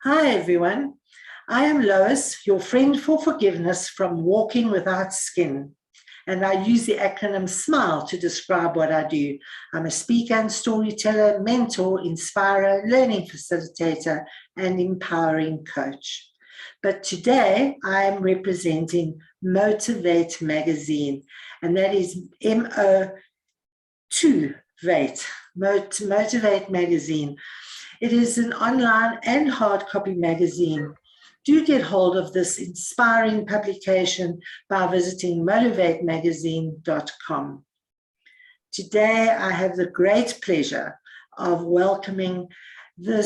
Hi, everyone. I am Lois, your friend for forgiveness from Walking Without Skin. And I use the acronym SMILE to describe what I do. I'm a speaker and storyteller, mentor, inspirer, learning facilitator, and empowering coach. But today I am representing Motivate Magazine, and that is Motivate Magazine. It is an online and hard copy magazine. Do get hold of this inspiring publication by visiting motivatemagazine.com. Today, I have the great pleasure of welcoming the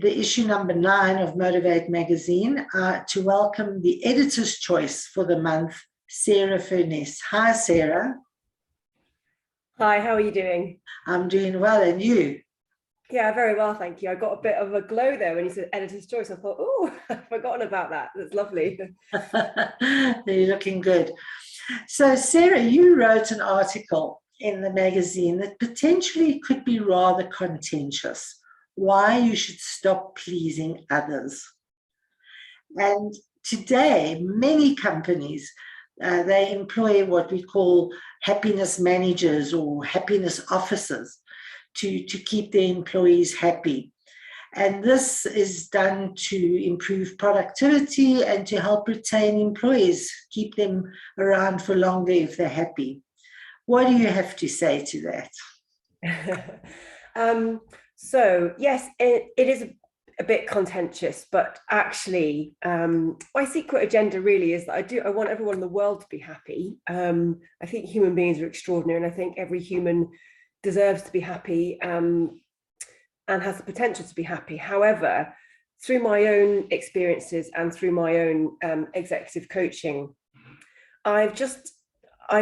issue number 9 of Motivate Magazine, to welcome the editor's choice for the month, Sarah Furness. Hi, Sarah. Hi, how are you doing? I'm doing well, and you? Yeah, very well, thank you. I got a bit of a glow there when you said editor's choice. I thought, oh, I've forgotten about that. That's lovely. You're looking good. So, Sarah, you wrote an article in the magazine that potentially could be rather contentious. Why you should stop pleasing others. And today, many companies, they employ what we call happiness managers or happiness officers to keep their employees happy. And this is done to improve productivity and to help retain employees, keep them around for longer if they're happy. What do you have to say to that? So yes, it is a bit contentious, but actually my secret agenda really is that I want everyone in the world to be happy. I think human beings are extraordinary, and I think every human deserves to be happy and has the potential to be happy. However, through my own experiences and through my own executive coaching, I've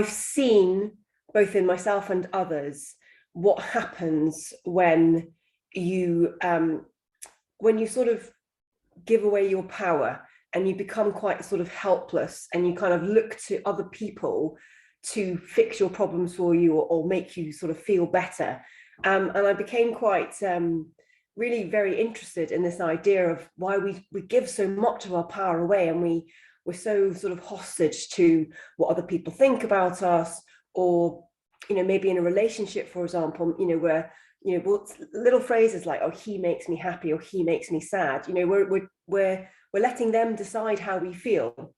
seen both in myself and others what happens when you sort of give away your power and you become quite sort of helpless, and you kind of look to other people to fix your problems for you or make you sort of feel better. And I became quite really very interested in this idea of why we give so much of our power away, and we're so sort of hostage to what other people think about us, or maybe in a relationship, for example, where little phrases like, oh, he makes me happy or he makes me sad, we're letting them decide how we feel.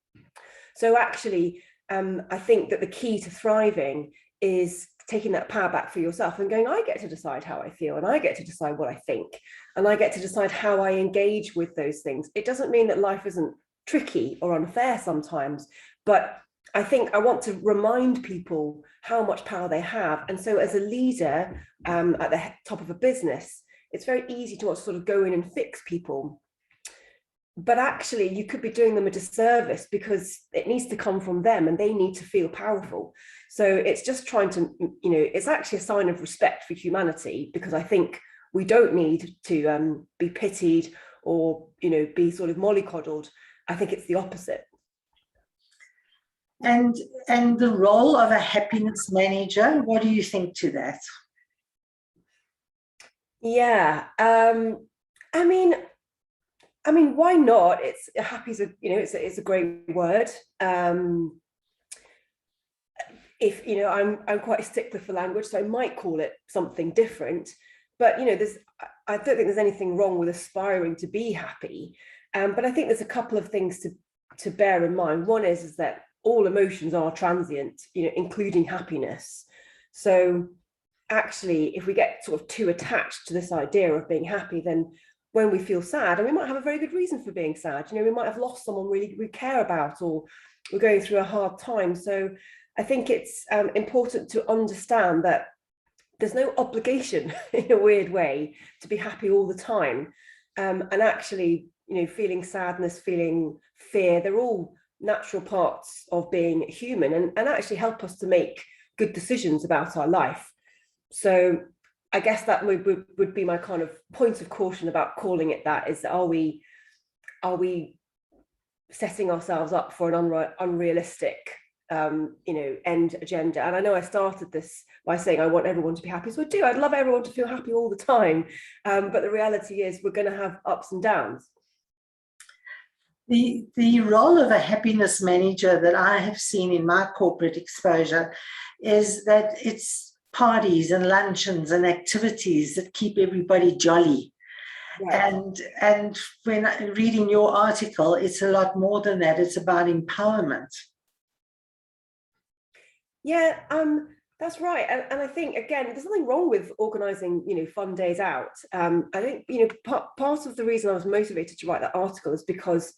So actually I think that the key to thriving is taking that power back for yourself and going, I get to decide how I feel, and I get to decide what I think, and I get to decide how I engage with those things. It doesn't mean that life isn't tricky or unfair sometimes, but I think I want to remind people how much power they have. And so as a leader at the top of a business, it's very easy to want to sort of go in and fix people. But actually, you could be doing them a disservice, because it needs to come from them and they need to feel powerful. So it's just trying to, it's actually a sign of respect for humanity, because I think we don't need to be pitied or, be sort of mollycoddled. I think it's the opposite. And the role of a happiness manager, what do you think to that? Yeah, I mean, why not? It's happy is it's a great word. If I'm quite a stickler for language, so I might call it something different. But I don't think there's anything wrong with aspiring to be happy. But I think there's a couple of things to bear in mind. One is that all emotions are transient, including happiness. So actually, if we get sort of too attached to this idea of being happy, then when we feel sad, and we might have a very good reason for being sad, we might have lost someone we care about, or we're going through a hard time. So I think it's important to understand that there's no obligation in a weird way to be happy all the time. And actually, feeling sadness, feeling fear, they're all natural parts of being human, and actually help us to make good decisions about our life. So I guess that would be my kind of point of caution about calling it that, is that are we setting ourselves up for an unrealistic end agenda? And I know I started this by saying I want everyone to be happy, so I do. I'd love everyone to feel happy all the time, but the reality is we're going to have ups and downs. The role of a happiness manager that I have seen in my corporate exposure is that it's parties and luncheons and activities that keep everybody jolly. Right. And when reading your article, it's a lot more than that. It's about empowerment. Yeah, that's right. And I think, again, there's nothing wrong with organizing, fun days out. I think, part of the reason I was motivated to write that article is because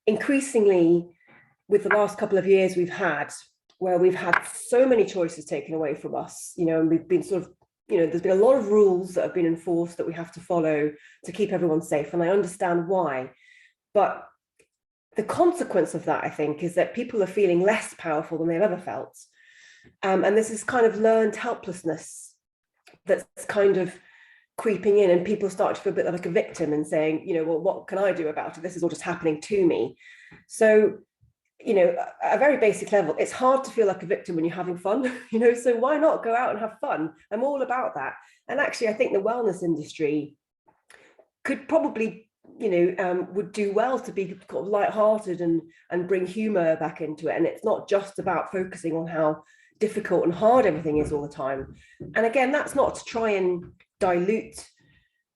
increasingly with the last couple of years we've had, where we've had so many choices taken away from us, and we've been sort of, there's been a lot of rules that have been enforced that we have to follow to keep everyone safe. And I understand why. But the consequence of that, I think, is that people are feeling less powerful than they've ever felt. And there's this kind of learned helplessness that's kind of creeping in, and people start to feel a bit like a victim and saying, well, what can I do about it? This is all just happening to me. So, at a very basic level, it's hard to feel like a victim when you're having fun, so why not go out and have fun? I'm all about that. And actually, I think the wellness industry could probably, would do well to be kind of lighthearted and bring humor back into it. And it's not just about focusing on how difficult and hard everything is all the time. And again, that's not to try and dilute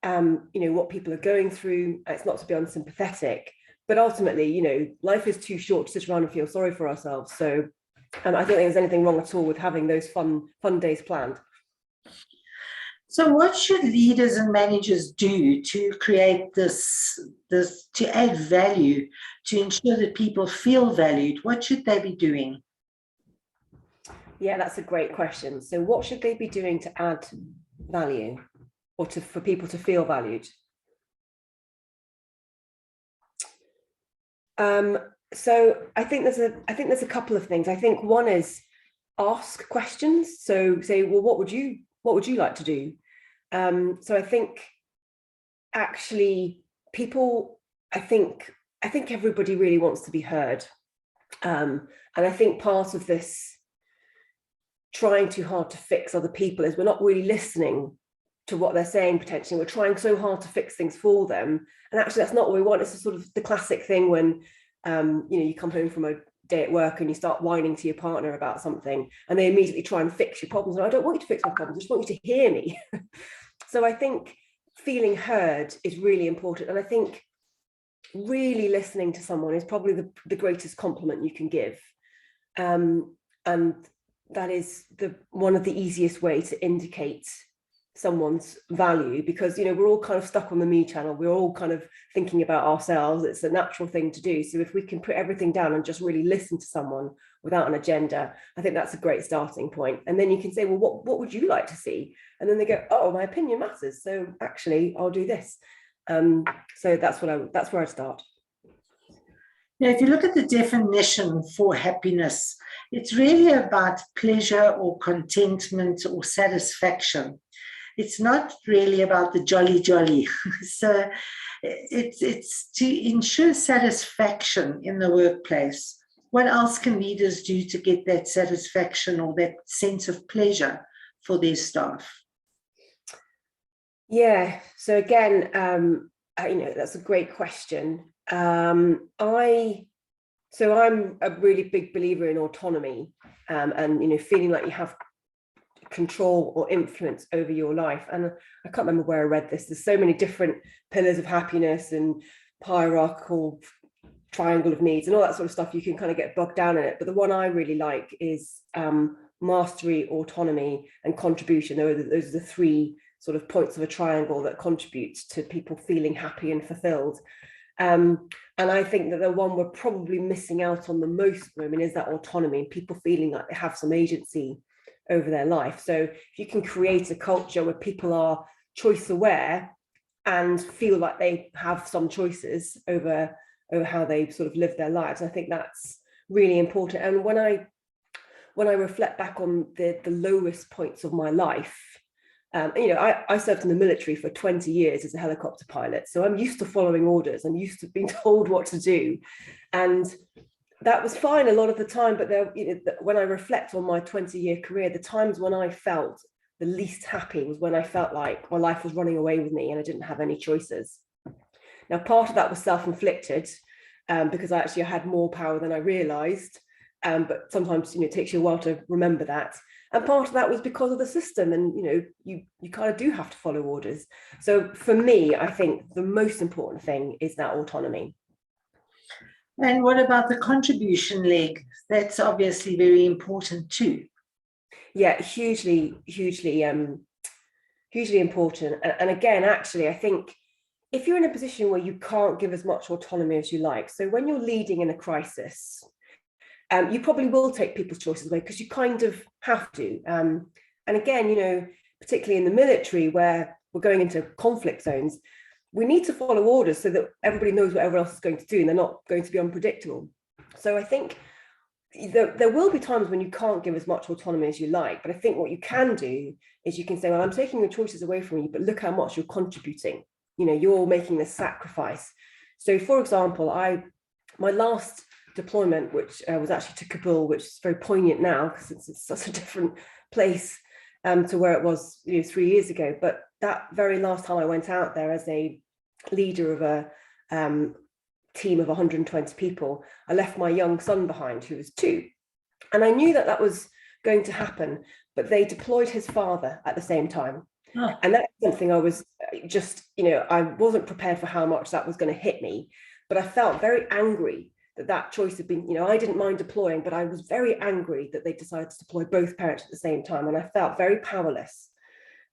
what people are going through. It's not to be unsympathetic, but ultimately, life is too short to sit around and feel sorry for ourselves. So I don't think there's anything wrong at all with having those fun days planned. So what should leaders and managers do to create this to add value, to ensure that people feel valued? What should they be doing? Yeah, that's a great question. So what should they be doing to add value, or for people to feel valued? So I think there's a couple of things. I think one is ask questions. So say, well, what would you like to do? So I think actually people, I think everybody really wants to be heard. And I think part of this trying too hard to fix other people is we're not really listening to what they're saying. Potentially we're trying so hard to fix things for them, and actually that's not what we want. It's a sort of the classic thing when you come home from a day at work and you start whining to your partner about something, and they immediately try and fix your problems. And I don't want you to fix my problems, I just want you to hear me. So I think feeling heard is really important, and I think really listening to someone is probably the greatest compliment you can give, and that is one of the easiest way to indicate someone's value, because we're all kind of stuck on the me channel. We're all kind of thinking about ourselves. It's a natural thing to do. So if we can put everything down and just really listen to someone without an agenda, I think that's a great starting point. And then you can say, well, what would you like to see? And then they go, oh, my opinion matters, so actually I'll do this. So that's where I start. Now, if you look at the definition for happiness, it's really about pleasure or contentment or satisfaction. It's not really about the jolly. So it's to ensure satisfaction in the workplace. What else can leaders do to get that satisfaction or that sense of pleasure for their staff? Yeah, so again, that's a great question. I'm a really big believer in autonomy, and feeling like you have control or influence over your life. And I can't remember where I read this. There's so many different pillars of happiness and hierarchical triangle of needs and all that sort of stuff. You can kind of get bogged down in it. But the one I really like is mastery, autonomy, and contribution. Those are the three sort of points of a triangle that contributes to people feeling happy and fulfilled. And I think that the one we're probably missing out on the most at the moment is that autonomy, and people feeling like they have some agency over their life. So if you can create a culture where people are choice aware and feel like they have some choices over how they sort of live their lives, I think that's really important. And when I reflect back on the lowest points of my life, I served in the military for 20 years as a helicopter pilot. So I'm used to following orders. I'm used to being told what to do. And that was fine a lot of the time. But when I reflect on my 20-year career, the times when I felt the least happy was when I felt like my life was running away with me and I didn't have any choices. Now, part of that was self-inflicted. because I had more power than I realized. But sometimes, it takes you a while to remember that. And part of that was because of the system, and you kind of do have to follow orders. So for me, I think the most important thing is that autonomy. And what about the contribution leg? That's obviously very important too. Yeah, hugely important. And again, actually, I think if you're in a position where you can't give as much autonomy as you like, so when you're leading in a crisis, you probably will take people's choices away because you kind of have to. And again, particularly in the military where we're going into conflict zones, we need to follow orders so that everybody knows what everyone else is going to do and they're not going to be unpredictable. So I think there will be times when you can't give as much autonomy as you like, but I think what you can do is you can say, well, I'm taking your choices away from you, but look how much you're contributing. You're making this sacrifice. So for example, my last deployment, which was actually to Kabul, which is very poignant now because it's such a different place to where it was 3 years ago. But that very last time I went out there as a leader of a team of 120 people, I left my young son behind, who was 2. And I knew that was going to happen, but they deployed his father at the same time. Oh. And that's something I was I wasn't prepared for how much that was going to hit me, but I felt very angry that choice had been, I didn't mind deploying, but I was very angry that they decided to deploy both parents at the same time. And I felt very powerless.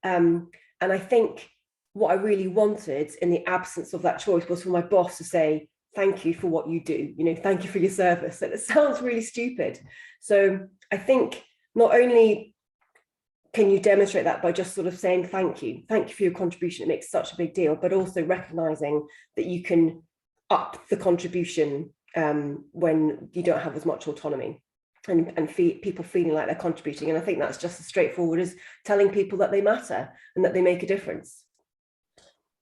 And I think what I really wanted in the absence of that choice was for my boss to say, thank you for what you do, thank you for your service. And it sounds really stupid. So I think not only can you demonstrate that by just sort of saying thank you for your contribution, it makes such a big deal, but also recognizing that you can up the contribution when you don't have as much autonomy and people feeling like they're contributing. And I think that's just as straightforward as telling people that they matter and that they make a difference.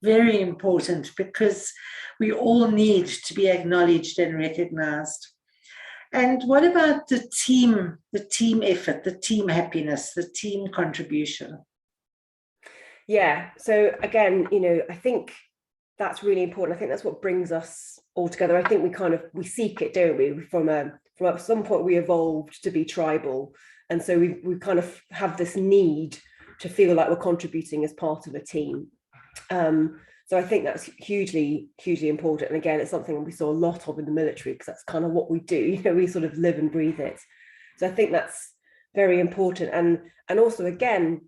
Very important, because we all need to be acknowledged and recognized. And what about the team effort, the team happiness, the team contribution? Yeah. So again, I think that's really important. I think that's what brings us all together. I think we seek it, don't we? From some point we evolved to be tribal. And so we kind of have this need to feel like we're contributing as part of a team. So I think that's hugely important. And again, it's something we saw a lot of in the military because that's kind of what we do. We sort of live and breathe it. So I think that's very important. And also, again,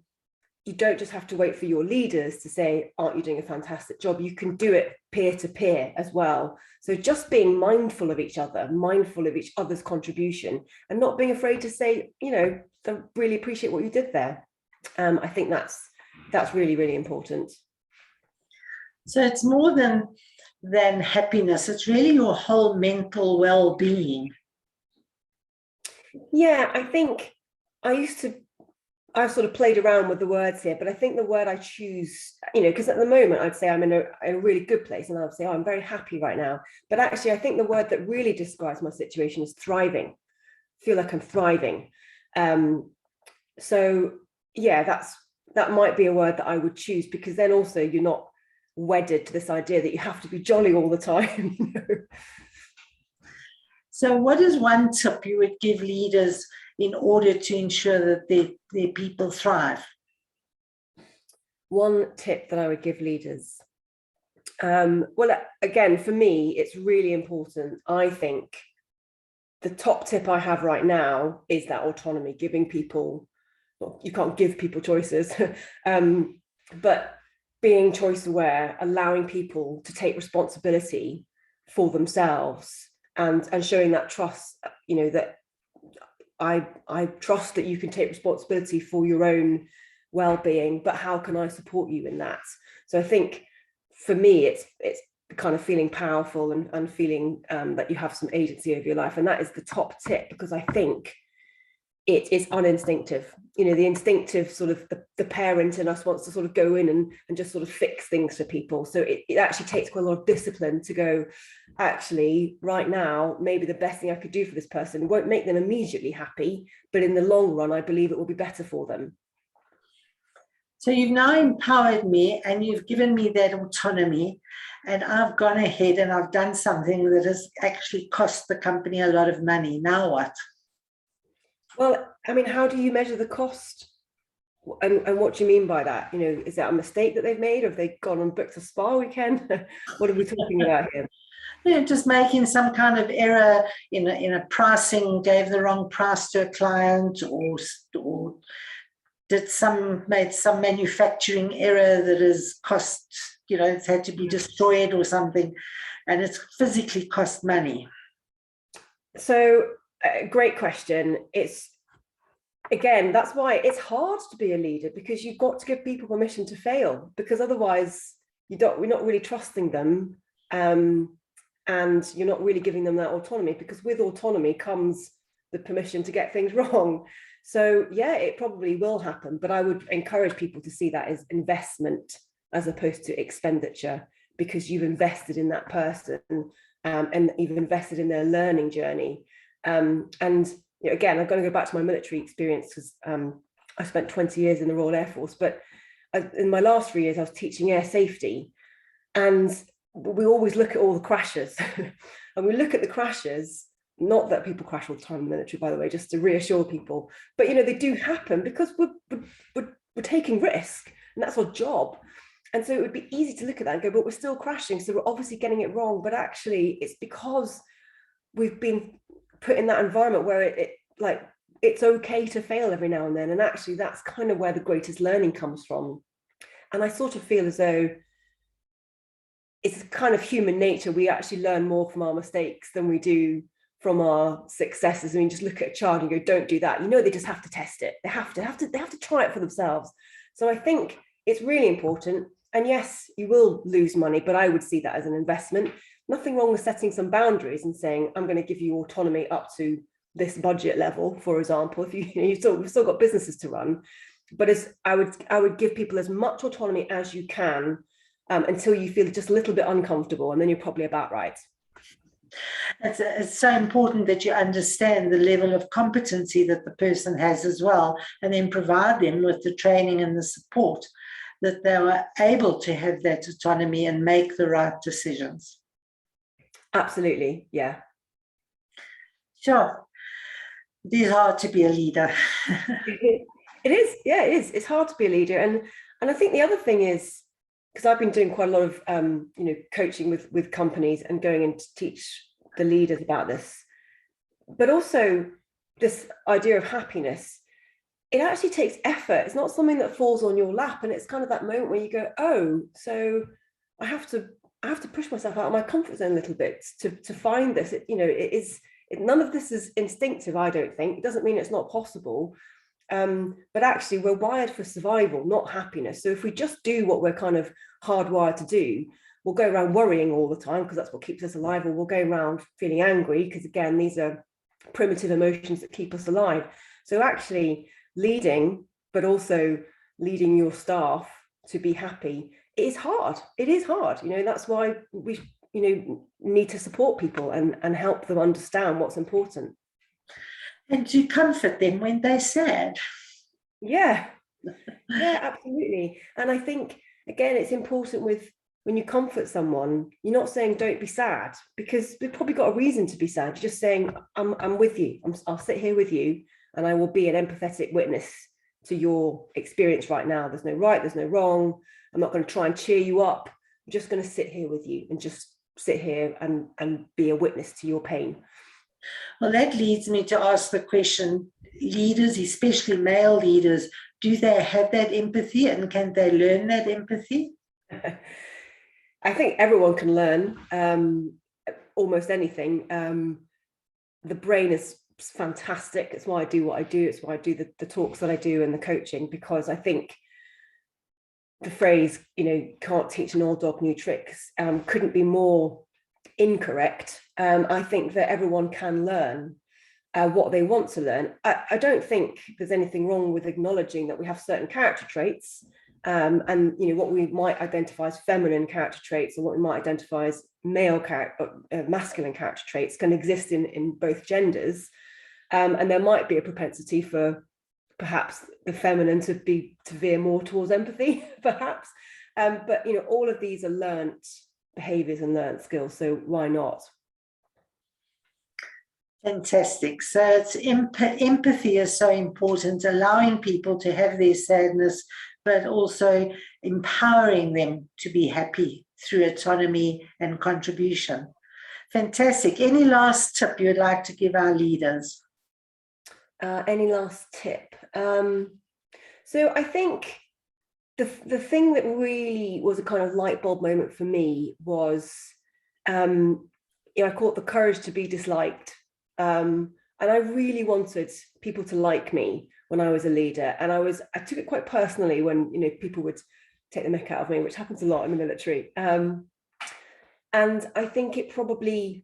you don't just have to wait for your leaders to say, aren't you doing a fantastic job? You can do it peer to peer as well. So just being mindful of each other, mindful of each other's contribution, and not being afraid to say, I really appreciate what you did there. I think that's really, really important. So it's more than happiness. It's really your whole mental well-being. Yeah, I think I've sort of played around with the words here, but I think the word I choose, because at the moment I'd say I'm in a really good place and I'd say, I'm very happy right now. But actually, I think the word that really describes my situation is thriving. I feel like I'm thriving. So yeah, that might be a word that I would choose, because then also you're not wedded to this idea that you have to be jolly all the time. So what is one tip you would give leaders in order to ensure that their people thrive? One tip that I would give leaders. Well, again, for me, it's really important. I think the top tip I have right now is that autonomy, giving people, well, you can't give people choices, but being choice aware, allowing people to take responsibility for themselves and showing that trust, that I trust that you can take responsibility for your own well-being, but how can I support you in that? So I think for me, it's kind of feeling powerful and feeling that you have some agency over your life. And that is the top tip, because I think it is uninstinctive. The instinctive sort of the parent in us wants to sort of go in and just sort of fix things for people. So it actually takes quite a lot of discipline to go, actually, right now, maybe the best thing I could do for this person won't make them immediately happy, but in the long run, I believe it will be better for them. So you've now empowered me and you've given me that autonomy, and I've gone ahead and I've done something that has actually cost the company a lot of money. Now what? Well, I mean, how do you measure the cost? And what do you mean by that? You know, is that a mistake that they've made? Or have they gone and booked a spa weekend? What are we talking about here? You know, just making some kind of error in a pricing, gave the wrong price to a client, or made some manufacturing error that has cost, you know, it's had to be destroyed or something, and it's physically cost money. So, great question. It's, again, that's why it's hard to be a leader, because you've got to give people permission to fail, because otherwise we're not really trusting them, and you're not really giving them that autonomy, because with autonomy comes the permission to get things wrong. So yeah, it probably will happen, but I would encourage people to see that as investment as opposed to expenditure, because you've invested in that person, and you've invested in their learning journey. And you know, again, I'm going to go back to my military experience, because I spent 20 years in the Royal Air Force, but in my last 3 years, I was teaching air safety, and we always look at all the crashes, and we look at the crashes. Not that people crash all the time in the military, by the way, just to reassure people, but you know, they do happen because we're taking risk, and that's our job. And so it would be easy to look at that and go, but we're still crashing, so we're obviously getting it wrong. But actually, it's because we've been put in that environment where it's okay to fail every now and then. And actually, that's kind of where the greatest learning comes from. And I sort of feel as though it's kind of human nature. We actually learn more from our mistakes than we do from our successes. I mean, just look at a child and go, don't do that. You know, they just have to test it. They have to try it for themselves. So I think it's really important. And yes, you will lose money, but I would see that as an investment. Nothing wrong with setting some boundaries and saying, I'm going to give you autonomy up to this budget level, for example. If you've still got businesses to run, but I would give people as much autonomy as you can, until you feel just a little bit uncomfortable, and then you're probably about right. It's so important that you understand the level of competency that the person has as well, and then provide them with the training and the support that they are able to have that autonomy and make the right decisions. Absolutely, yeah. Sure. It is hard to be a leader. It is, yeah, it is. It's hard to be a leader. And I think the other thing is, because I've been doing quite a lot of coaching with companies and going in to teach the leaders about this, but also this idea of happiness. It actually takes effort. It's not something that falls on your lap, and it's kind of that moment where you go, oh, so I have to push myself out of my comfort zone a little bit to find this. None of this is instinctive, I don't think. It doesn't mean it's not possible. But actually, we're wired for survival, not happiness. So if we just do what we're kind of hardwired to do, we'll go around worrying all the time, because that's what keeps us alive, or we'll go around feeling angry, because again, these are primitive emotions that keep us alive. So actually leading, but also leading your staff to be happy, is hard. It is hard. That's why we need to support people and help them understand what's important. And to comfort them when they're sad. Yeah, absolutely. And I think, again, it's important when you comfort someone, you're not saying don't be sad, because we've probably got a reason to be sad. You're just saying, I'm with you. I'll sit here with you, and I will be an empathetic witness to your experience right now. There's no right, there's no wrong. I'm not going to try and cheer you up. I'm just going to sit here with you and just sit here and be a witness to your pain. Well, that leads me to ask the question, leaders, especially male leaders, do they have that empathy, and can they learn that empathy? I think everyone can learn almost anything. The brain is fantastic. It's why I do what I do. It's why I do the talks that I do and the coaching, because I think the phrase, can't teach an old dog new tricks, couldn't be more incorrect. I think that everyone can learn what they want to learn. I don't think there's anything wrong with acknowledging that we have certain character traits, and what we might identify as feminine character traits, or what we might identify as masculine character traits, can exist in both genders, and there might be a propensity for perhaps the feminine to veer more towards empathy, perhaps. But all of these are learnt behaviors and learnt skills, so why not? Fantastic. So it's empathy is so important, allowing people to have their sadness, but also empowering them to be happy through autonomy and contribution. Fantastic. Any last tip you'd like to give our leaders? Any last tip? So I think the thing that really was a kind of light bulb moment for me was, I call it the courage to be disliked. And I really wanted people to like me when I was a leader. And I took it quite personally when, people would take the mick out of me, which happens a lot in the military. And I think it probably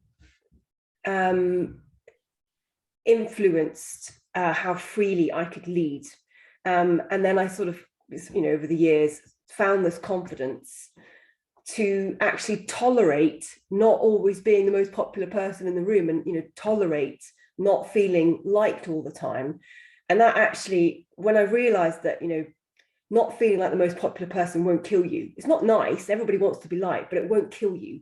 influenced how freely I could lead. And then I sort of, over the years, found this confidence to actually tolerate not always being the most popular person in the room, and tolerate not feeling liked all the time. And that actually, when I realized that not feeling like the most popular person won't kill you. It's not nice, everybody wants to be liked, but it won't kill you.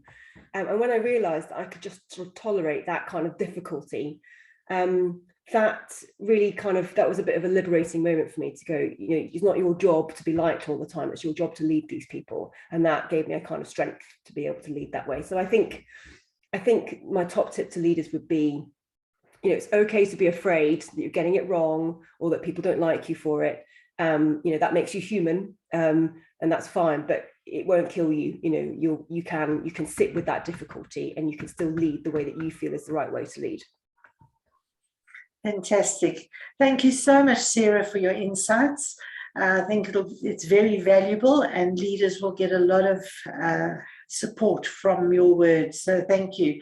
And when I realized that I could just sort of tolerate that kind of difficulty, that really that was a bit of a liberating moment for me to go, it's not your job to be liked all the time, it's your job to lead these people. And that gave me a kind of strength to be able to lead that way. So I think my top tip to leaders would be, it's okay to be afraid that you're getting it wrong or that people don't like you for it. That makes you human, and that's fine, but it won't kill you. You can sit with that difficulty and you can still lead the way that you feel is the right way to lead. Fantastic. Thank you so much, Sarah, for your insights. I think it's very valuable, and leaders will get a lot of support from your words. So thank you.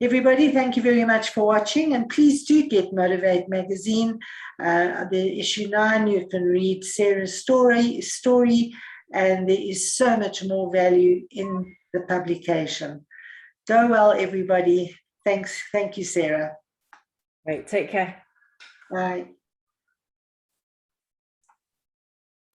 Everybody, thank you very much for watching, and please do get Motivate Magazine. The issue 9, you can read Sarah's story, and there is so much more value in the publication. Go well, everybody. Thanks. Thank you, Sarah. Right, take care. Bye.